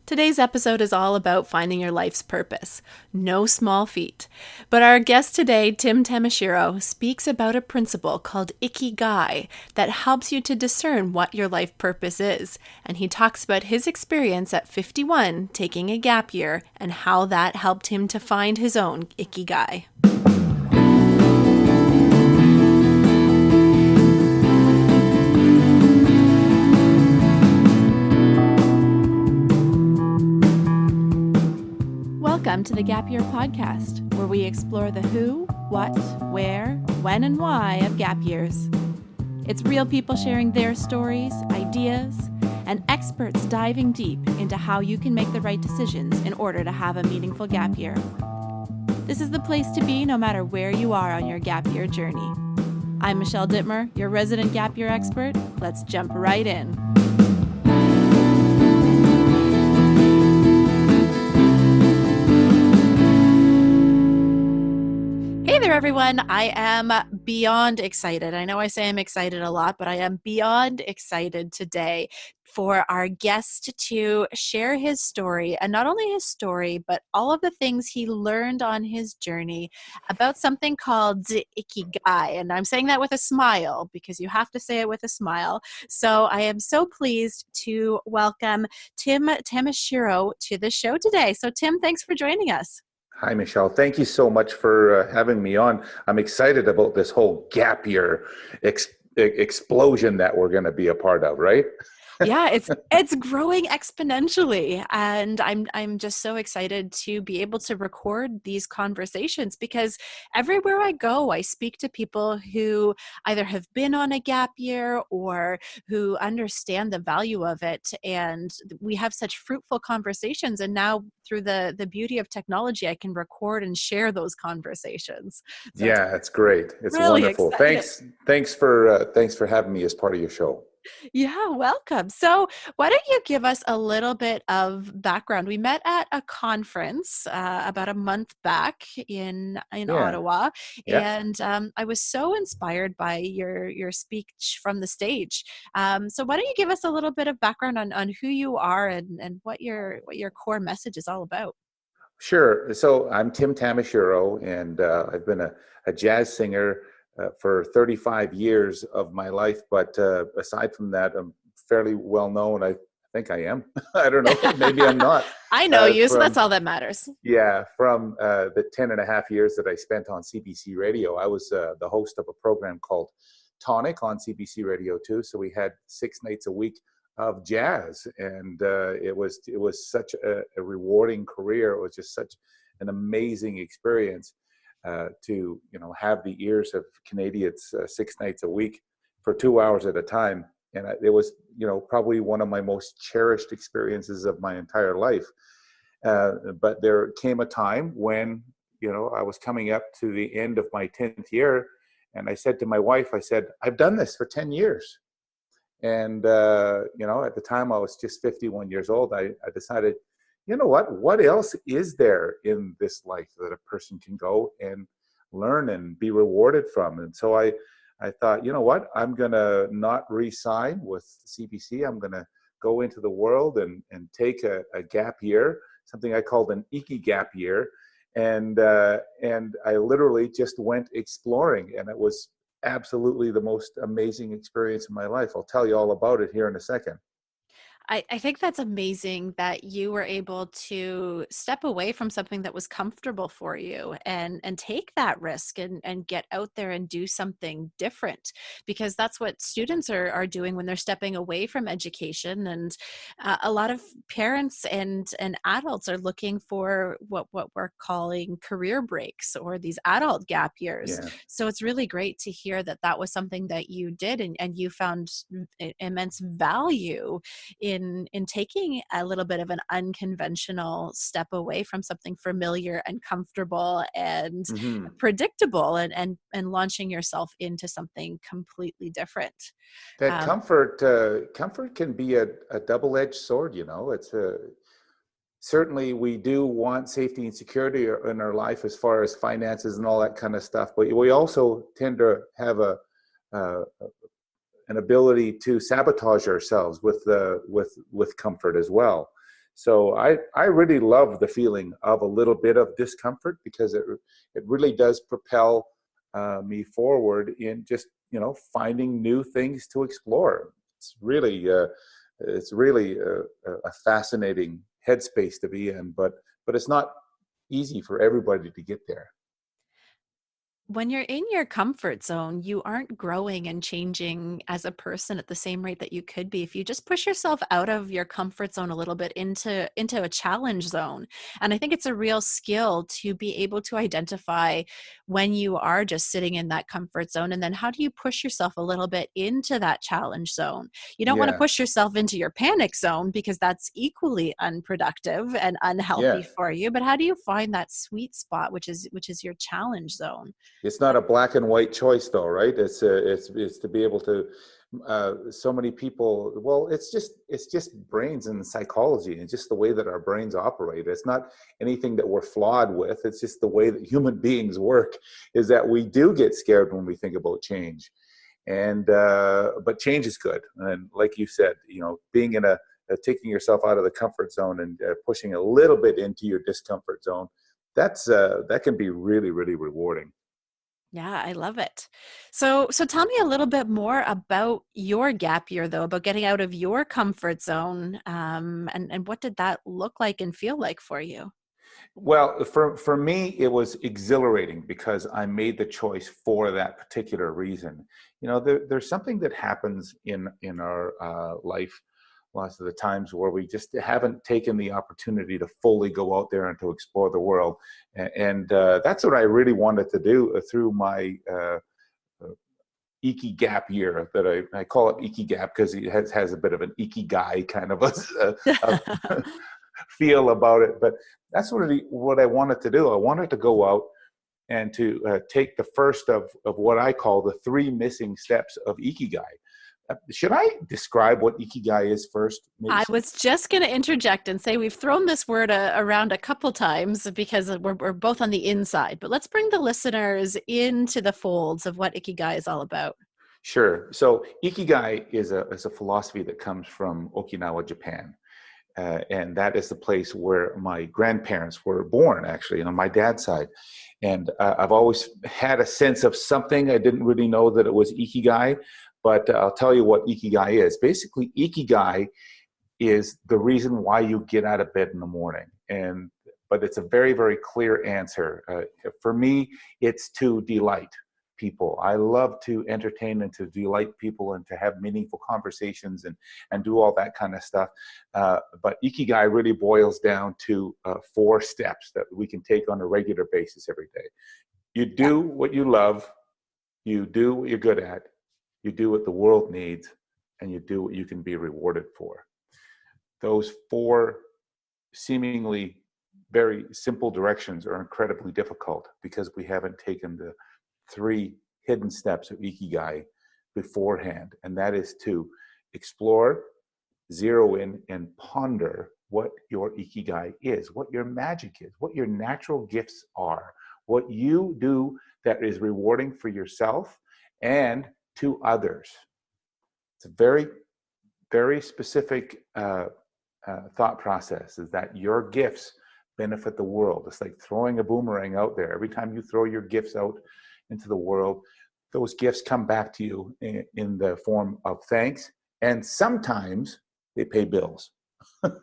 Today's episode is all about finding your life's purpose. No small feat. But our guest today, Tim Tamashiro, speaks about a principle called Ikigai that helps you to discern what your life purpose is. And he talks about his experience at 51 taking a gap year and how that helped him to find his own Ikigai. Welcome to the Gap Year Podcast, where we explore the who, what, where, when, and why of gap years. It's real people sharing their stories, ideas, and experts diving deep into how you can make the right decisions in order to have a meaningful gap year. This is the place to be no matter where you are on your gap year journey. I'm Michelle Dittmer, your resident gap year expert. Let's jump right in. Hey there, everyone. I am beyond excited. I know I say I'm excited a lot, but I am beyond excited today for our guest to share his story, and not only his story, but all of the things he learned on his journey about something called Ikigai. And I'm saying that with a smile because you have to say it with a smile. So I am so pleased to welcome Tim Tamashiro to the show today. So Tim, thanks for joining us. Hi, Michelle. Thank you so much for having me on. I'm excited about this whole gap year explosion that we're going to be a part of, right? Yeah, it's growing exponentially, and I'm just so excited to be able to record these conversations because everywhere I go, I speak to people who either have been on a gap year or who understand the value of it, and we have such fruitful conversations. And now through the beauty of technology, I can record and share those conversations. So yeah, it's great. It's really wonderful. exciting. Thanks for having me as part of your show. Yeah, welcome. So, why don't you give us a little bit of background? We met at a conference about a month back in Yeah, Ottawa, yeah. and I was so inspired by your speech from the stage. So, why don't you give us a little bit of background on who you are and what your core message is all about? Sure. So I'm Tim Tamashiro, and I've been a jazz singer for 35 years of my life. But aside from that, I'm fairly well known. I think I am. I don't know. Maybe I'm not. I know you, so that's From all that matters. Yeah, from the 10 and a half years that I spent on CBC Radio, I was the host of a program called Tonic on CBC Radio 2. So we had 6 nights a week of jazz, and it was such a rewarding career. It was just such an amazing experience to have the ears of Canadians 6 nights a week for 2 hours at a time, and it was probably one of my most cherished experiences of my entire life. But there came a time when, I was coming up to the end of my 10th year, and I said to my wife, I said, I've done this for 10 years. And, at the time I was just 51 years old. I decided, what else is there in this life that a person can go and learn and be rewarded from? And so I thought, I'm going to not re-sign with CBC. I'm going to go into the world and take a gap year, something I called an Ikigai year. And I literally just went exploring, and it was absolutely the most amazing experience of my life. I'll tell you all about it here in a second. I think that's amazing that you were able to step away from something that was comfortable for you and take that risk and get out there and do something different, because that's what students are doing when they're stepping away from education. And a lot of parents and adults are looking for what we're calling career breaks or these adult gap years. Yeah. So it's really great to hear that that was something that you did and you found immense value in taking a little bit of an unconventional step away from something familiar and comfortable and Mm-hmm. predictable and launching yourself into something completely different. That Um, comfort can be a double-edged sword. It's certainly we do want safety and security in our life as far as finances and all that kind of stuff, but we also tend to have uh, an ability to sabotage ourselves with comfort as well. So I really love the feeling of a little bit of discomfort, because it really does propel me forward in just, finding new things to explore. It's really a fascinating headspace to be in, but it's not easy for everybody to get there. When you're in your comfort zone, you aren't growing and changing as a person at the same rate that you could be if you just push yourself out of your comfort zone a little bit into a challenge zone. And I think it's a real skill to be able to identify when you are just sitting in that comfort zone, and then how do you push yourself a little bit into that challenge zone. You don't want to Yeah, push yourself into your panic zone, because that's equally unproductive and unhealthy yeah. for you. But how do you find that sweet spot, which is your challenge zone? It's not a black and white choice, though, right? It's to be able to. So many people. Well, it's just brains and psychology, and just the way that our brains operate. It's not anything that we're flawed with. It's just the way that human beings work. Is that we do get scared when we think about change, and but change is good. And like you said, being in taking yourself out of the comfort zone and pushing a little bit into your discomfort zone. That can be really, really rewarding. Yeah, I love it. So tell me a little bit more about your gap year, though, about getting out of your comfort zone, and what did that look like and feel like for you? Well, for me, it was exhilarating because I made the choice for that particular reason. There's something that happens in our life lots of the times where we just haven't taken the opportunity to fully go out there and to explore the world, and that's what I really wanted to do through my Iki gap year. That I call it Iki gap because it has a bit of an Ikigai kind of a feel about it. But that's what I wanted to do. I wanted to go out and to take the first of what I call the three missing steps of Ikigai. Should I describe what Ikigai is first, maybe? I was just going to interject and say we've thrown this word around a couple times because we're both on the inside, but let's bring the listeners into the folds of what Ikigai is all about. Sure. So Ikigai is a philosophy that comes from Okinawa, Japan. And that is the place where my grandparents were born, actually, on my dad's side. And I've always had a sense of something. I didn't really know that it was Ikigai, but I'll tell you what Ikigai is. Basically, Ikigai is the reason why you get out of bed in the morning. But it's a very, very clear answer. For me, it's to delight people. I love to entertain and to delight people and to have meaningful conversations and do all that kind of stuff. But Ikigai really boils down to 4 steps that we can take on a regular basis every day. You Yeah. do what you love, you do what you're good at, you do what the world needs, and you do what you can be rewarded for. Those 4 seemingly very simple directions are incredibly difficult because we haven't taken the 3 hidden steps of Ikigai beforehand, and that is to explore, zero in, and ponder what your Ikigai is, what your magic is, what your natural gifts are, what you do that is rewarding for yourself and to others. It's a very, very specific thought process, is that your gifts benefit the world. It's like throwing a boomerang out there. Every time you throw your gifts out into the world, those gifts come back to you in the form of thanks, and sometimes they pay bills.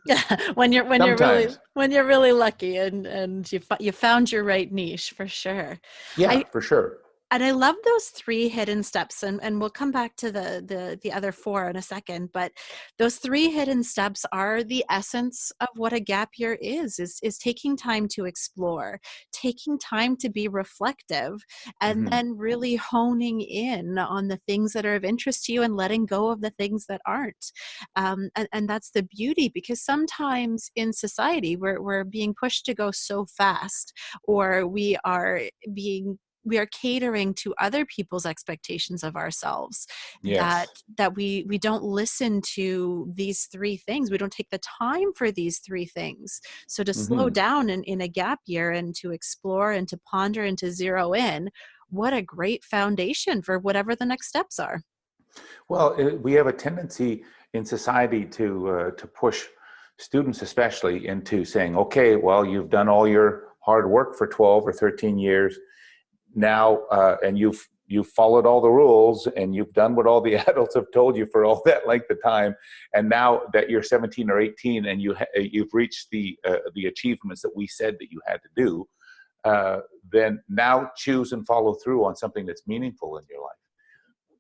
Yeah, Sometimes. when you're really lucky and you found your right niche for sure. Yeah, I for sure. And I love those 3 hidden steps, and we'll come back to the other 4 in a second. But those 3 hidden steps are the essence of what a gap year is taking time to explore, taking time to be reflective, and Hmm. then really honing in on the things that are of interest to you and letting go of the things that aren't. And that's the beauty, because sometimes in society we're being pushed to go so fast, or we are catering to other people's expectations of ourselves, that Yes. we don't listen to these 3 things. We don't take the time for these 3 things. So to slow Hmm. down in a gap year and to explore and to ponder and to zero in, what a great foundation for whatever the next steps are. Well, we have a tendency in society to push students especially into saying, okay, well, you've done all your hard work for 12 or 13 years now, and you've followed all the rules and you've done what all the adults have told you for all that length of time. And now that you're 17 or 18 and you've reached the achievements that we said that you had to do, then now choose and follow through on something that's meaningful in your life.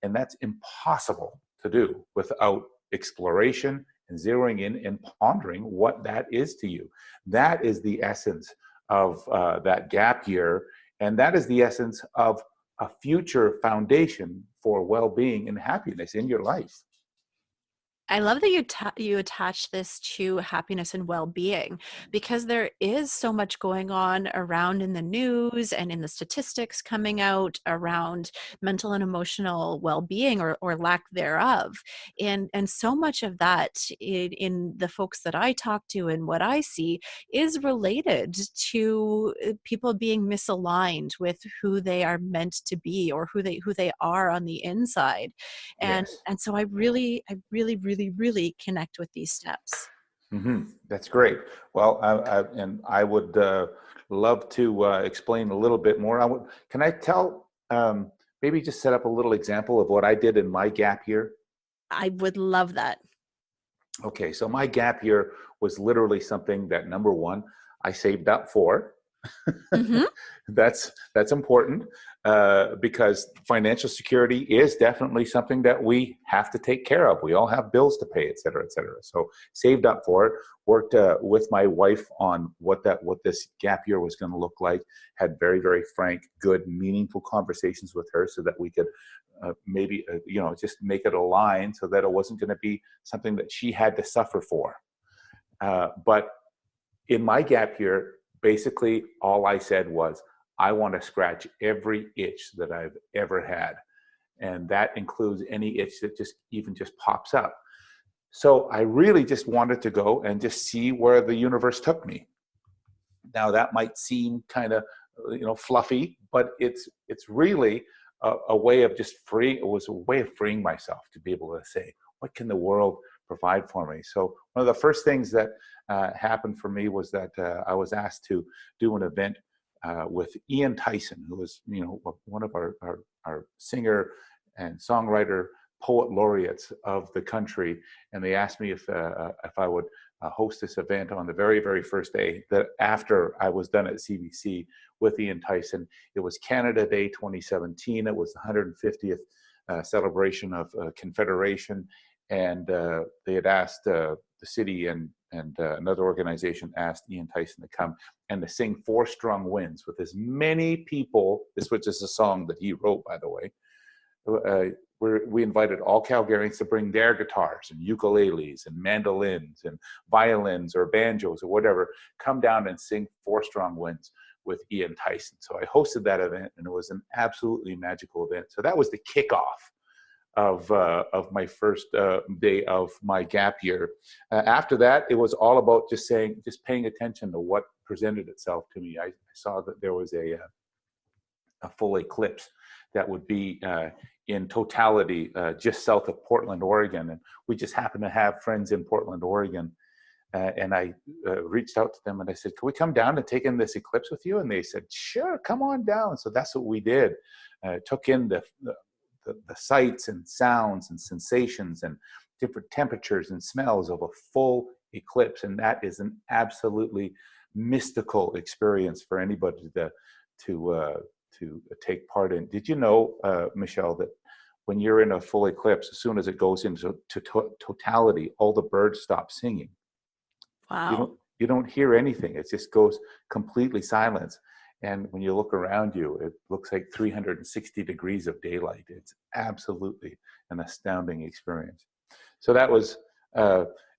And that's impossible to do without exploration and zeroing in and pondering what that is to you. That is the essence of that gap year. And that is the essence of a future foundation for well-being and happiness in your life. I love that you attach this to happiness and well-being, because there is so much going on around in the news and in the statistics coming out around mental and emotional well-being, or lack thereof. And so much of that in the folks that I talk to and what I see is related to people being misaligned with who they are meant to be, or who they are on the inside. And Yes. and so I really connect with these steps. That's great. Well, I would love to explain a little bit more. Can I tell, maybe just set up a little example of what I did in my gap year? I would love that. Okay, so my gap year was literally something that, number one, I saved up for. Hmm. That's important, because financial security is definitely something that we have to take care of. We all have bills to pay, et cetera, et cetera. So saved up for it. Worked with my wife on what this gap year was going to look like. Had very, very frank, good, meaningful conversations with her so that we could maybe just make it align so that it wasn't going to be something that she had to suffer for. But in my gap year, basically all I said was, I want to scratch every itch that I've ever had. And that includes any itch that just pops up. So I really just wanted to go and just see where the universe took me. Now that might seem kind of, fluffy, but it's really a way of it was a way of freeing myself to be able to say, what can the world provide for me? So one of the first things that happened for me was that I was asked to do an event with Ian Tyson, who was, one of our singer and songwriter poet laureates of the country. And they asked me if I would host this event on the very, very first day that after I was done at CBC with Ian Tyson. It was Canada Day 2017. It was the 150th celebration of Confederation. And they had asked the city and another organization asked Ian Tyson to come and to sing Four Strong Winds with as many people. This was just a song that he wrote, by the way. We invited all Calgarians to bring their guitars and ukuleles and mandolins and violins or banjos or whatever, come down and sing Four Strong Winds with Ian Tyson. So I hosted that event, and it was an absolutely magical event. So that was the kickoff of my first day of my gap year. After that, it was all about just paying attention to what presented itself to me. I saw that there was a full eclipse that would be in totality just south of Portland, Oregon. And we just happened to have friends in Portland, Oregon. And I reached out to them and I said, can we come down and take in this eclipse with you? And they said, sure, come on down. So that's what we did. Took in the sights and sounds and sensations and different temperatures and smells of a full eclipse. And that is an absolutely mystical experience for anybody to take part in. Did you know, Michelle, that when you're in a full eclipse, as soon as it goes into totality, all the birds stop singing? Wow. You don't hear anything. It just goes completely silent. And when you look around you, it looks like 360 degrees of daylight. It's absolutely an astounding experience. So that was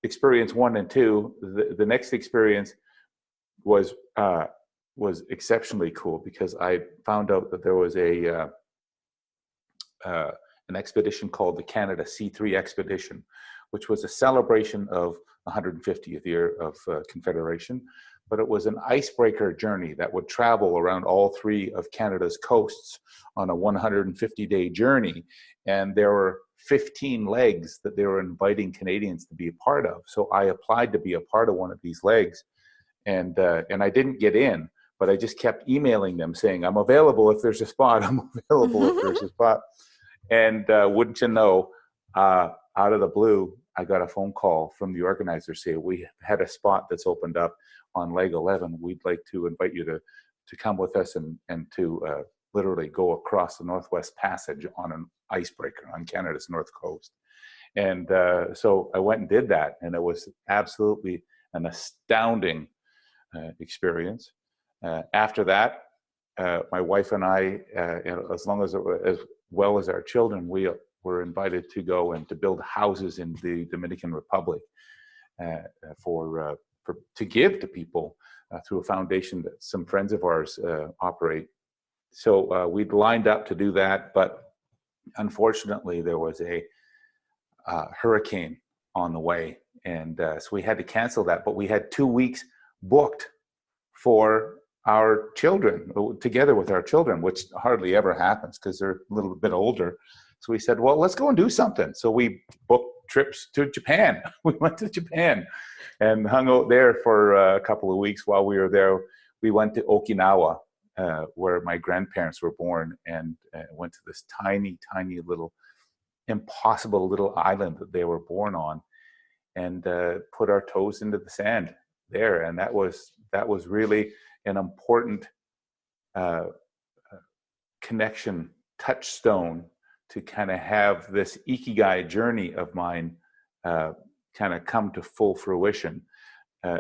experience 1 and 2. The next experience was exceptionally cool because I found out that there was an expedition called the Canada C3 expedition, which was a celebration of the 150th year of Confederation. But it was an icebreaker journey that would travel around all 3 of Canada's coasts on a 150-day journey. And there were 15 legs that they were inviting Canadians to be a part of. So I applied to be a part of one of these legs, and I didn't get in, but I just kept emailing them saying, I'm available if there's a spot. I'm available if there's a spot. And wouldn't you know, out of the blue, I got a phone call from the organizer saying, we had a spot that's opened up on leg 11. We'd like to invite you to come with us and to literally go across the Northwest Passage on an icebreaker on Canada's north coast. And so I went and did that, and it was absolutely an astounding experience. After that, my wife and I, as well as our children, we were invited to go and to build houses in the Dominican Republic to give to people through a foundation that some friends of ours operate. So we'd lined up to do that, but unfortunately there was a hurricane on the way, and so we had to cancel that. But we had 2 weeks booked for our children, together with our children, which hardly ever happens because they're a little bit older. So we said, well, let's go and do something. So we booked trips to Japan. We went to Japan and hung out there for a couple of weeks. While we were there, we went to Okinawa, where my grandparents were born, and went to this tiny, tiny little, impossible little island that they were born on, and put our toes into the sand there. And that was really an important connection, touchstone, to kind of have this Ikigai journey of mine kind of come to full fruition.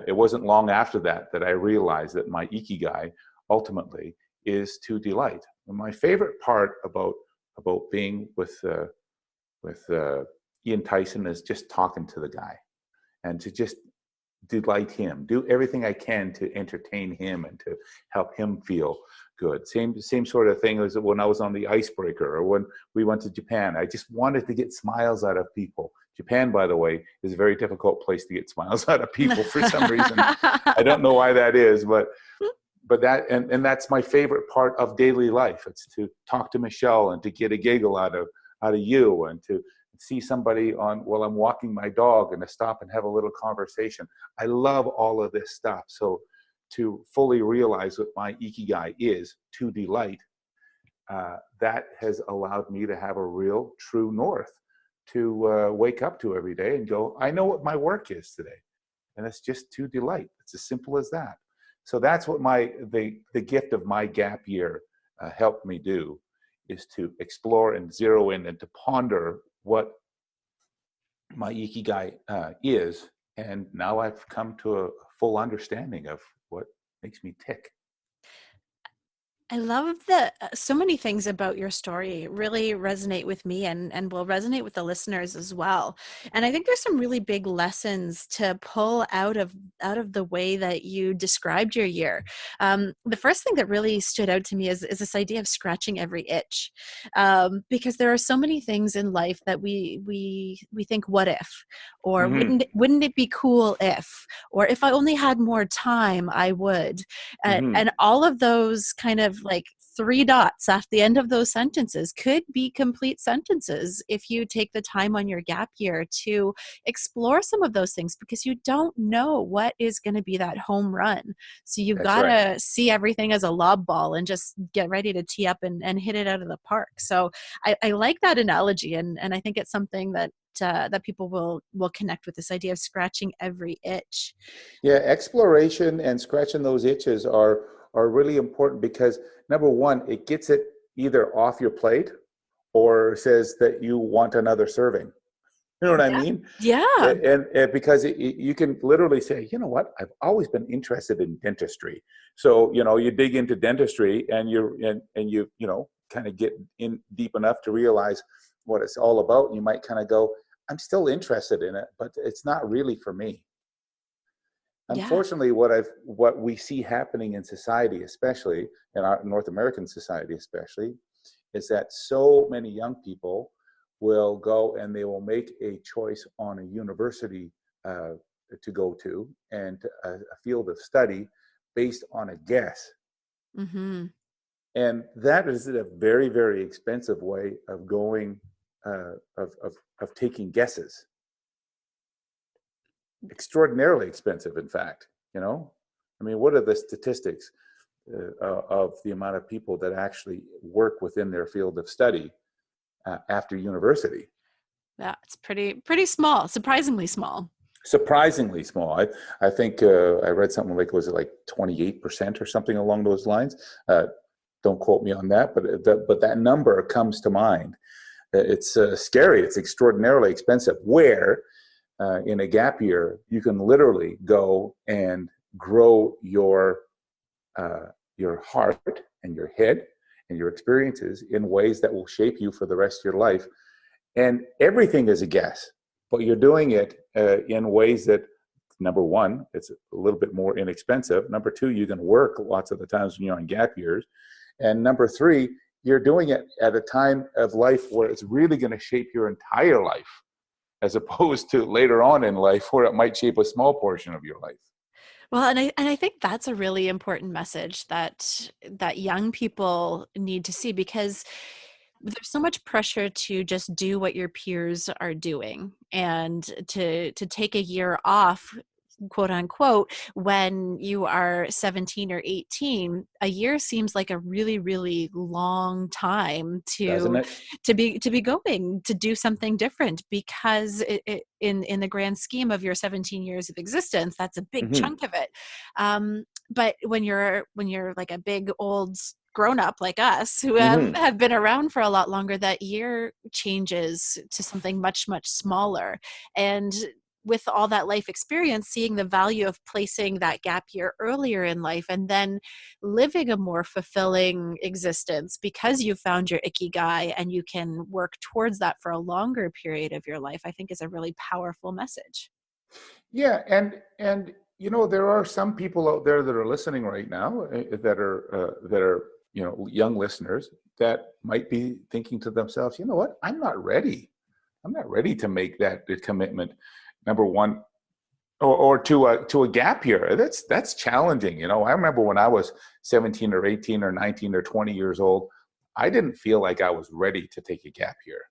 It wasn't long after that I realized that my Ikigai ultimately is to delight. And my favorite part about being with Ian Tyson is just talking to the guy and to just delight him, do everything I can to entertain him and to help him feel good. Same sort of thing as when I was on the icebreaker or when we went to Japan. I just wanted to get smiles out of people. Japan, by the way, is a very difficult place to get smiles out of people for some reason. I don't know why that is, but that, and that's my favorite part of daily life. It's to talk to Michelle and to get a giggle out of you, and to see somebody while I'm walking my dog and to stop and have a little conversation. I love all of this stuff. So to fully realize what my Ikigai is, to delight, that has allowed me to have a real true north to wake up to every day and go, I know what my work is today. And it's just to delight. It's as simple as that. So that's what the gift of my gap year helped me do, is to explore and zero in and to ponder what my Ikigai is. And now I've come to a full understanding of what makes me tick. I love that so many things about your story really resonate with me and will resonate with the listeners as well. And I think there's some really big lessons to pull out of the way that you described your year. The first thing that really stood out to me is this idea of scratching every itch, because there are so many things in life that we think, what if, or wouldn't it be cool if, or if I only had more time, I would, and all of those kind of like 3 dots at the end of those sentences could be complete sentences if you take the time on your gap year to explore some of those things, because you don't know what is going to be that home run. So you've got to see everything as a lob ball and just get ready to tee up and hit it out of the park. So I like that analogy, and I think it's something that people will connect with, this idea of scratching every itch. Yeah, exploration and scratching those itches are really important, because number one, it gets it either off your plate or says that you want another serving. You know what I mean? Yeah. And because you can literally say, you know what, I've always been interested in dentistry. So, you dig into dentistry and you kind of get in deep enough to realize what it's all about. And you might kind of go, I'm still interested in it, but it's not really for me. Unfortunately, what we see happening in society, especially in our North American society, especially, is that so many young people will go and they will make a choice on a university to go to and a field of study based on a guess. And that is a very, very expensive way of going of taking guesses. Extraordinarily expensive, in fact. I mean, what are the statistics of the amount of people that actually work within their field of study after university? Yeah, it's pretty small, surprisingly small. Surprisingly small. I think I read something like, was it like 28% or something along those lines? Don't quote me on that, but that number comes to mind. It's scary. It's extraordinarily expensive. Where in a gap year, you can literally go and grow your heart and your head and your experiences in ways that will shape you for the rest of your life. And everything is a guess, but you're doing it in ways that, number one, it's a little bit more inexpensive. Number two, you can work lots of the times when you're on gap years. And number three, you're doing it at a time of life where it's really going to shape your entire life, as opposed to later on in life where it might shape a small portion of your life. Well, and I think that's a really important message that young people need to see, because there's so much pressure to just do what your peers are doing and to take a year off, quote unquote, when you are 17 or 18. A year seems like a really, really long time Doesn't to it? be going to do something different, because in the grand scheme of your 17 years of existence, that's a big Mm-hmm. chunk of it. But when you're like a big old grown up like us, who Mm-hmm. have been around for a lot longer, that year changes to something much, much smaller. And with all that life experience, seeing the value of placing that gap year earlier in life and then living a more fulfilling existence because you found your Ikigai and you can work towards that for a longer period of your life, I think is a really powerful message. Yeah, and there are some people out there that are listening right now that are young listeners that might be thinking to themselves, you know what, I'm not ready. I'm not ready to make that commitment. Number one, or to a gap year. That's challenging. I remember when I was 17 or 18 or 19 or 20 years old, I didn't feel like I was ready to take a gap year.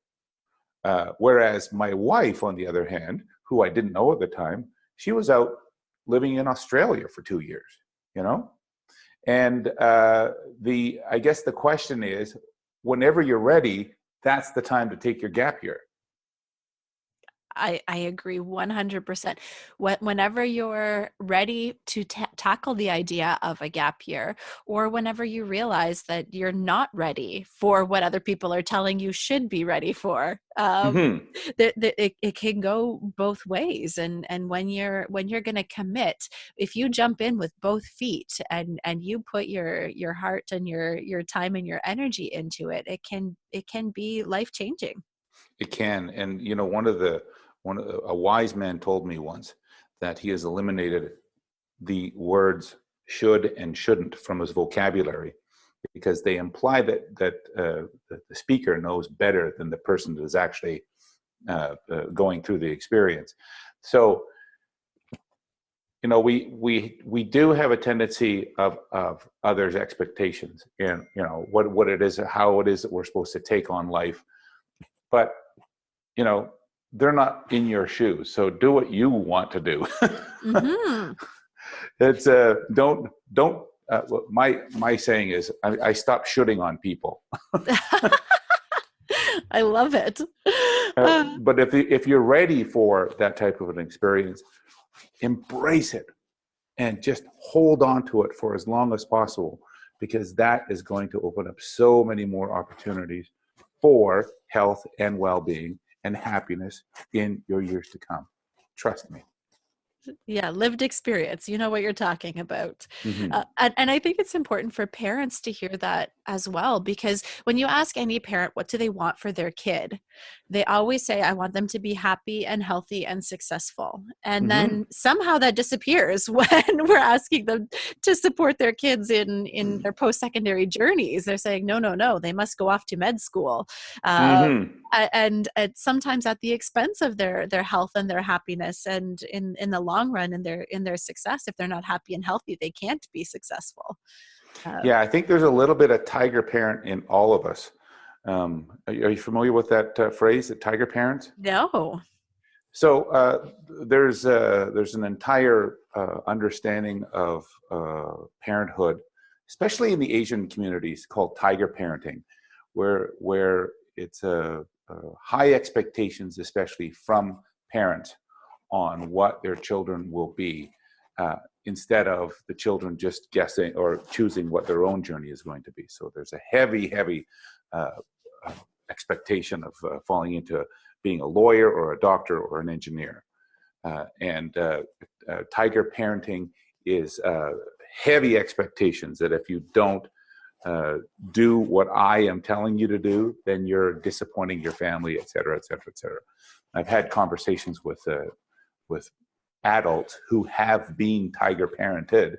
Whereas my wife, on the other hand, who I didn't know at the time, she was out living in Australia for 2 years, and I guess the question is, whenever you're ready, that's the time to take your gap year. I agree 100%. Whenever you're ready to tackle the idea of a gap year, or whenever you realize that you're not ready for what other people are telling you should be ready for, Mm-hmm. it can go both ways. And when you're going to commit, if you jump in with both feet and you put your heart and your time and your energy into it, it can be life changing. It can, and a wise man told me once that he has eliminated the words should and shouldn't from his vocabulary because they imply that the speaker knows better than the person that is actually going through the experience. So we do have a tendency of others' expectations, and what it is, how it is that we're supposed to take on life, but they're not in your shoes, so do what you want to do. Mm-hmm. It's don't my saying is I stopped shooting on people. I love it. Uh, But if you're ready for that type of an experience, embrace it and just hold on to it for as long as possible, because that is going to open up so many more opportunities for health and well-being and happiness in your years to come. Trust me. Yeah, lived experience. You know what you're talking about. Mm-hmm. And I think it's important for parents to hear that as well, because when you ask any parent, what do they want for their kid? They always say, I want them to be happy and healthy and successful. And Mm-hmm. then somehow that disappears when we're asking them to support their kids in their post-secondary journeys. They're saying, no, no, no, they must go off to med school. Uh, Mm-hmm. and sometimes at the expense of their health and their happiness, and in the long run, in their success, if they're not happy and healthy, they can't be successful. Yeah, I think there's a little bit of tiger parent in all of us. Are you familiar with that phrase, the tiger parent? No. So there's an entire understanding of parenthood, especially in the Asian communities, called tiger parenting, where it's high expectations, especially from parents, on what their children will be, instead of the children just guessing or choosing what their own journey is going to be. So there's a heavy uh, expectation of falling into being a lawyer or a doctor or an engineer. And tiger parenting is heavy expectations that if you don't do what I am telling you to do, then you're disappointing your family, et cetera, et cetera, et cetera. I've had conversations with adults who have been tiger parented,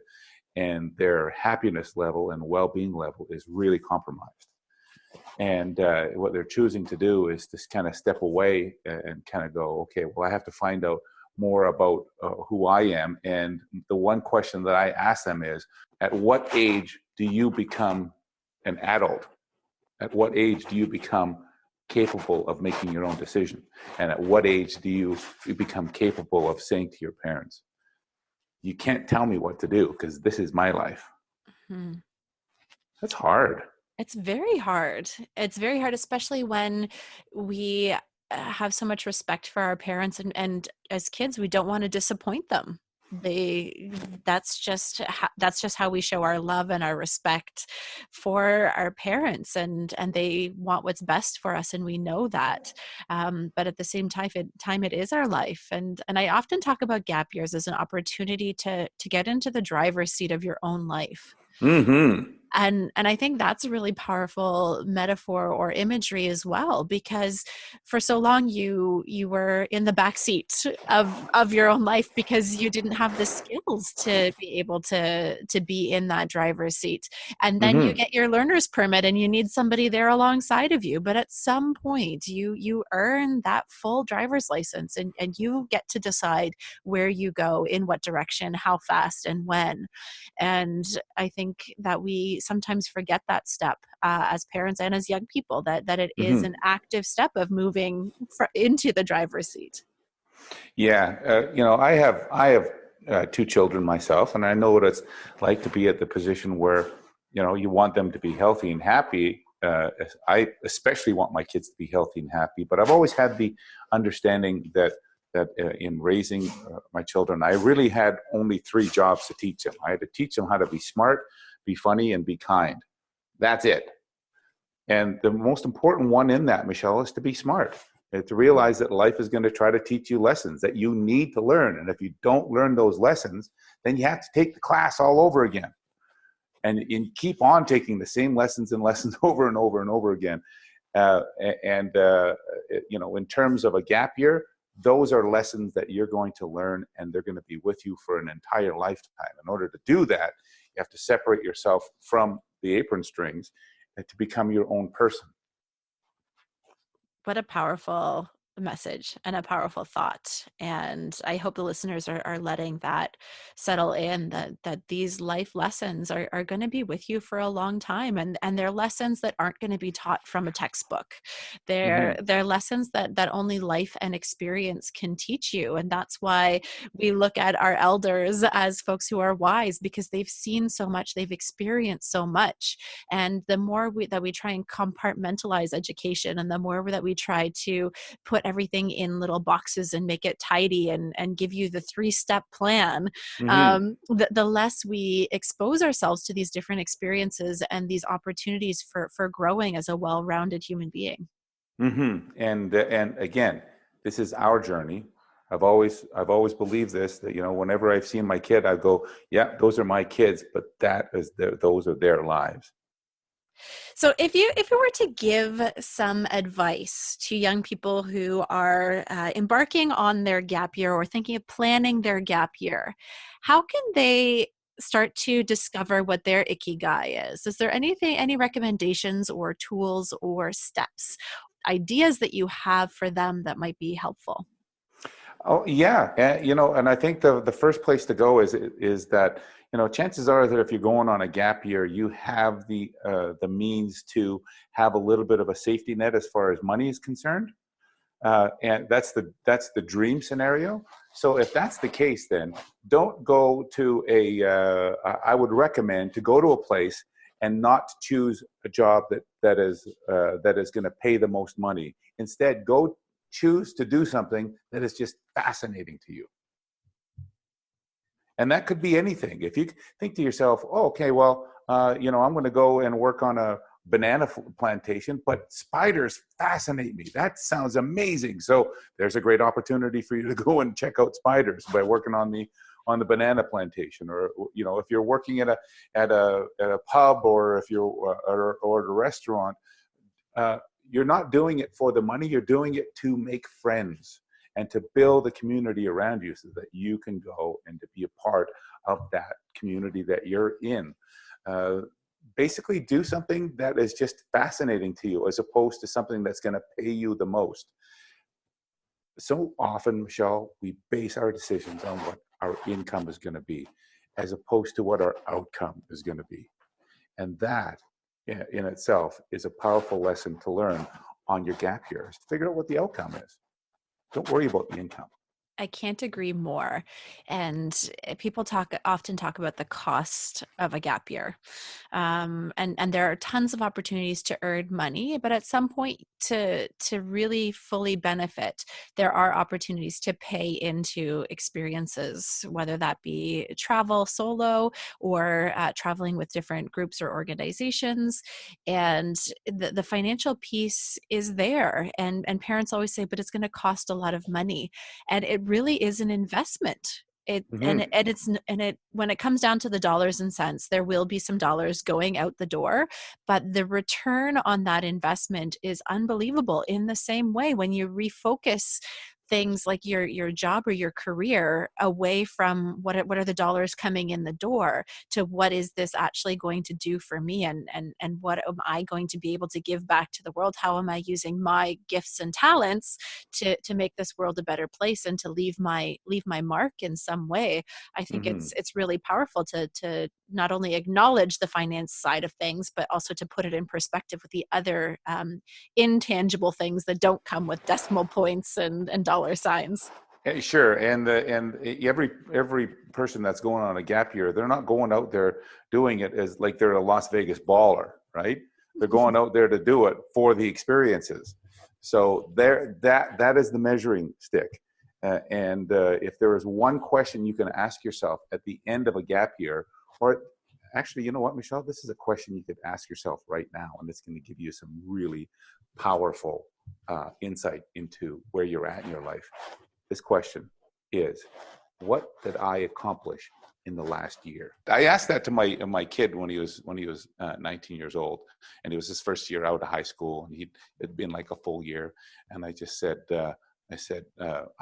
and their happiness level and well-being level is really compromised. And what they're choosing to do is just kind of step away and kind of go, okay, well, I have to find out more about who I am. And the one question that I ask them is, at what age do you become an adult? At what age do you become capable of making your own decision? And at what age do you become capable of saying to your parents, you can't tell me what to do because this is my life? Hmm. That's hard. It's very hard. It's very hard, especially when we have so much respect for our parents, and as kids, we don't want to disappoint them. They that's just how we show our love and our respect for our parents, and they want what's best for us, and we know that. But at the same time, it is our life, and I often talk about gap years as an opportunity to get into the driver's seat of your own life. Mm-hmm. And I think that's a really powerful metaphor or imagery as well, because for so long you were in the back seat of your own life because you didn't have the skills to be able to be in that driver's seat. And then you Mm-hmm. get your learner's permit and you need somebody there alongside of you. But at some point you earn that full driver's license, and you get to decide where you go, in what direction, how fast, and when. And I think that we sometimes forget that step as parents and as young people, that it is Mm-hmm. an active step of moving into the driver's seat. Yeah, I have two children myself, and I know what it's like to be at the position where you want them to be healthy and happy. I especially want my kids to be healthy and happy, but I've always had the understanding that in raising my children, I really had only three jobs to teach them. I had to teach them how to be smart, be funny, and be kind. That's it. And the most important one in that, Michelle, is to be smart. And to realize that life is going to try to teach you lessons that you need to learn. And if you don't learn those lessons, then you have to take the class all over again. And keep on taking the same lessons and lessons over and over and over again. Uh, and, in terms of a gap year, those are lessons that you're going to learn, and they're going to be with you for an entire lifetime. In order to do that, you have to separate yourself from the apron strings to become your own person. What a powerful message and a powerful thought. And I hope the listeners are letting that settle in, that these life lessons are going to be with you for a long time. And they're lessons that aren't going to be taught from a textbook. Mm-hmm. They're lessons that only life and experience can teach you. And that's why we look at our elders as folks who are wise, because they've seen so much, they've experienced so much. And the more that we try and compartmentalize education, and the more that we try to put everything in little boxes and make it tidy and give you the 3-step plan, Mm-hmm. the less we expose ourselves to these different experiences and these opportunities for growing as a well-rounded human being. Mm-hmm. And again, this is our journey. I've always believed this, that whenever I've seen my kid, I go, yeah, those are my kids, but those are their lives. So if you were to give some advice to young people who are embarking on their gap year or thinking of planning their gap year, how can they start to discover what their Ikigai is? Is there any recommendations or tools or steps, ideas that you have for them that might be helpful? Oh yeah, and I think the first place to go is that chances are that if you're going on a gap year, you have the means to have a little bit of a safety net as far as money is concerned. And that's the dream scenario. So if that's the case, then don't go to I would recommend to go to a place and not choose a job that is going to pay the most money. Instead, go choose to do something that is just fascinating to you. And that could be anything. If you think to yourself, oh, okay, well, I'm going to go and work on a banana plantation, but spiders fascinate me. That sounds amazing. So there's a great opportunity for you to go and check out spiders by working on the banana plantation. Or if you're working at a pub, or if you're or at a restaurant, you're not doing it for the money. You're doing it to make friends and to build a community around you, so that you can go and to be a part of that community that you're in. Basically do something that is just fascinating to you, as opposed to something that's going to pay you the most. So often, Michelle, we base our decisions on what our income is going to be, as opposed to what our outcome is going to be. And that in itself is a powerful lesson to learn on your gap years. Figure out what the outcome is. Don't worry about the income. I can't agree more. And people often talk about the cost of a gap year. And there are tons of opportunities to earn money, but at some point to really fully benefit, there are opportunities to pay into experiences, whether that be travel solo or traveling with different groups or organizations. And the financial piece is there. And parents always say, but it's going to cost a lot of money. And it really is an investment. When it comes down to the dollars and cents, there will be some dollars going out the door, but the return on that investment is unbelievable. In the same way, when you refocus things like your job or your career away from what are the dollars coming in the door to what is this actually going to do for me, and what am I going to be able to give back to the world? How am I using my gifts and talents to make this world a better place and to leave my mark in some way? I think it's really powerful to not only acknowledge the finance side of things, but also to put it in perspective with the other intangible things that don't come with decimal points and dollar signs. Sure, and every person that's going on a gap year, they're not going out there doing it as like they're a Las Vegas baller, right? They're going out there to do it for the experiences. So that is the measuring stick. And if there is one question you can ask yourself at the end of a gap year, or actually, you know what, Michelle, this is a question you could ask yourself right now, and it's going to give you some really powerful insight into where you're at in your life. This question is, what did I accomplish in the last year? I asked that to my kid when he was 19 years old, and it was his first year out of high school, and it'd been like a full year. And I just said, I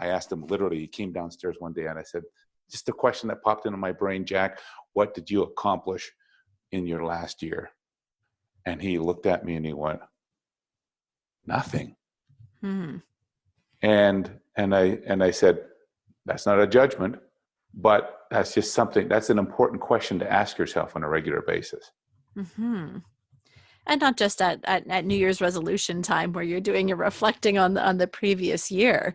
asked him literally, he came downstairs one day and I said, just a question that popped into my brain, Jack, what did you accomplish in your last year? And he looked at me and he went, nothing. And I said, that's not a judgment, but that's just something, that's an important question to ask yourself on a regular basis. And not just at New Year's resolution time where you're doing your reflecting on the previous year,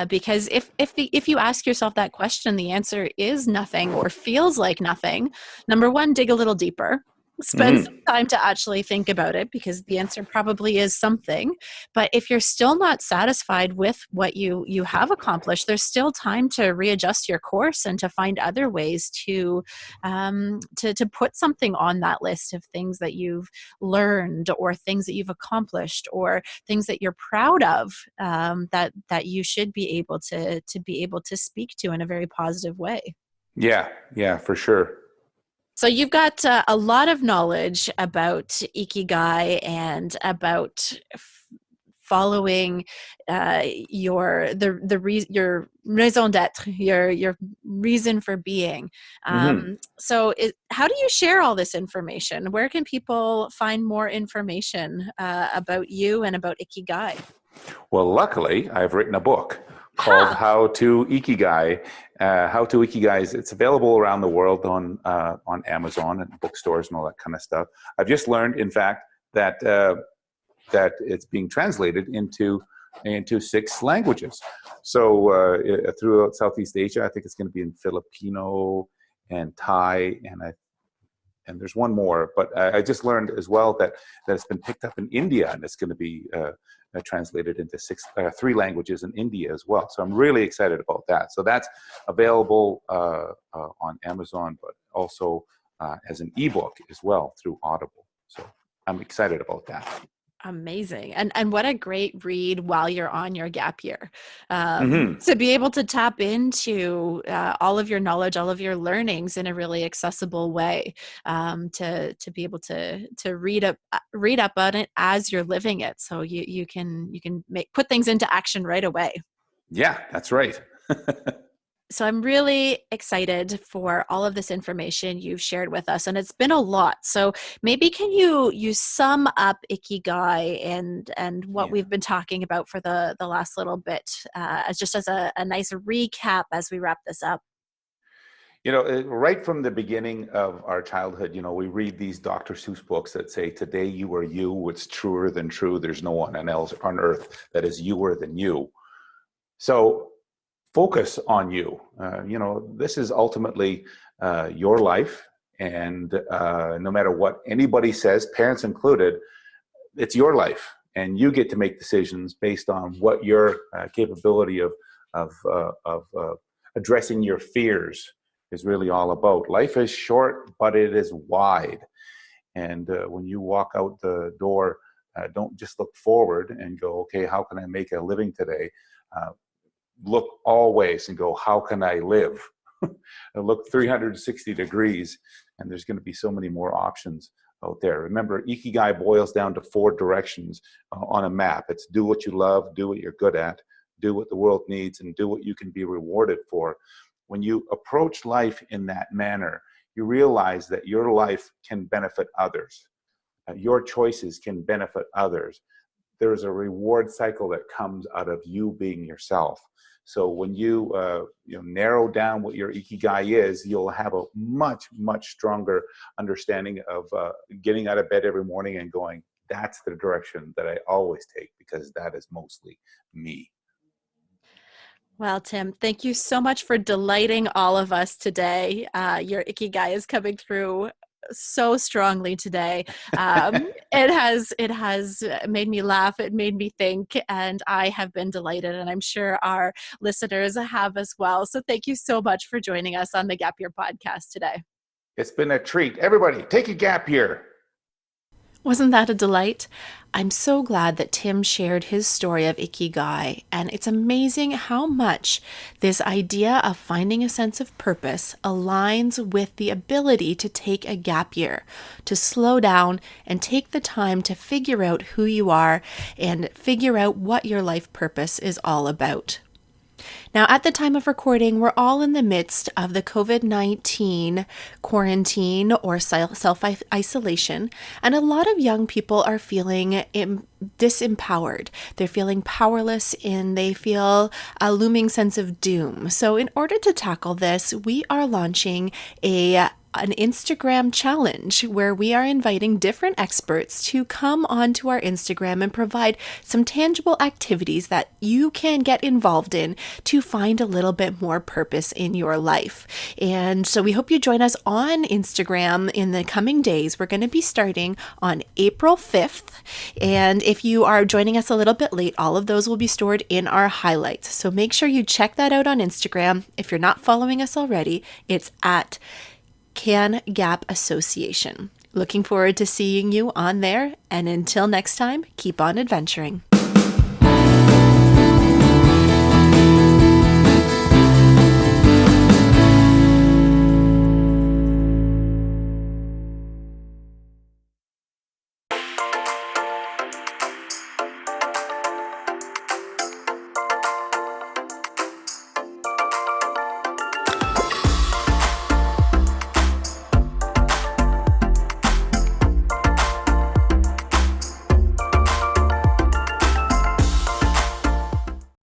because if you ask yourself that question, the answer is nothing or feels like nothing. Number one, dig a little deeper. Spend some time to actually think about it, because the answer probably is something. But if you're still not satisfied with what you have accomplished, there's still time to readjust your course and to find other ways to put something on that list of things that you've learned or things that you've accomplished or things that you're proud of, that you should be able to speak to in a very positive way. Yeah, for sure. So you've got a lot of knowledge about Ikigai and about following your raison d'être, your reason for being. So how do you share all this information? Where can people find more information about you and about Ikigai? Well, luckily, I've written a book called How to Ikigai, How to Ikigai, it's available around the world on Amazon and bookstores and all that kind of stuff. I've just learned, in fact, that that it's being translated into 6 languages. So throughout Southeast Asia, I think it's going to be in Filipino and Thai, and there's one more. But I just learned as well that it's been picked up in India, and it's going to be translated into 3 languages in India as well. So I'm really excited about that. So that's available on Amazon, but also as an ebook as well through Audible. So I'm excited about that. Amazing. And what a great read while you're on your gap year. Mm-hmm. To be able to tap into all of your knowledge, all of your learnings in a really accessible way, to be able to read up on it as you're living it. So you can put things into action right away. Yeah, that's right. So I'm really excited for all of this information you've shared with us, and it's been a lot. So maybe can you sum up Ikigai and what we've been talking about for the last little bit, as a nice recap as we wrap this up? Right from the beginning of our childhood, we read these Dr. Seuss books that say, "Today you are you. It's truer than true. There's no one else on earth that is youer than you." So focus on you. This is ultimately your life. And no matter what anybody says, parents included, it's your life. And you get to make decisions based on what your capability of addressing your fears is really all about. Life is short, but it is wide. And when you walk out the door, don't just look forward and go, okay, how can I make a living today? Look always and go, how can I live? Look 360 degrees, and there's going to be so many more options out there. Remember, Ikigai boils down to 4 directions on a map. It's do what you love, do what you're good at, do what the world needs, and do what you can be rewarded for. When you approach life in that manner, you realize that your life can benefit others. Your choices can benefit others. There's a reward cycle that comes out of you being yourself. So when you narrow down what your Ikigai is, you'll have a much, much stronger understanding of getting out of bed every morning and going, that's the direction that I always take, because that is mostly me. Well, Tim, thank you so much for delighting all of us today. Your Ikigai is coming through so strongly today. It has made me laugh. It made me think, and I have been delighted, and I'm sure our listeners have as well. So thank you so much for joining us on the Gap Year podcast today. It's been a treat. Everybody, take a gap year. Wasn't that a delight? I'm so glad that Tim shared his story of Ikigai, and it's amazing how much this idea of finding a sense of purpose aligns with the ability to take a gap year, to slow down and take the time to figure out who you are and figure out what your life purpose is all about. Now, at the time of recording, we're all in the midst of the COVID-19 quarantine or self-isolation, and a lot of young people are feeling disempowered. They're feeling powerless, and they feel a looming sense of doom. So in order to tackle this, we are launching an Instagram challenge where we are inviting different experts to come onto our Instagram and provide some tangible activities that you can get involved in to find a little bit more purpose in your life. And so we hope you join us on Instagram in the coming days. We're going to be starting on April 5th. And if you are joining us a little bit late, all of those will be stored in our highlights. So make sure you check that out on Instagram. If you're not following us already, it's at CanGap Association. Looking forward to seeing you on there, and until next time, keep on adventuring.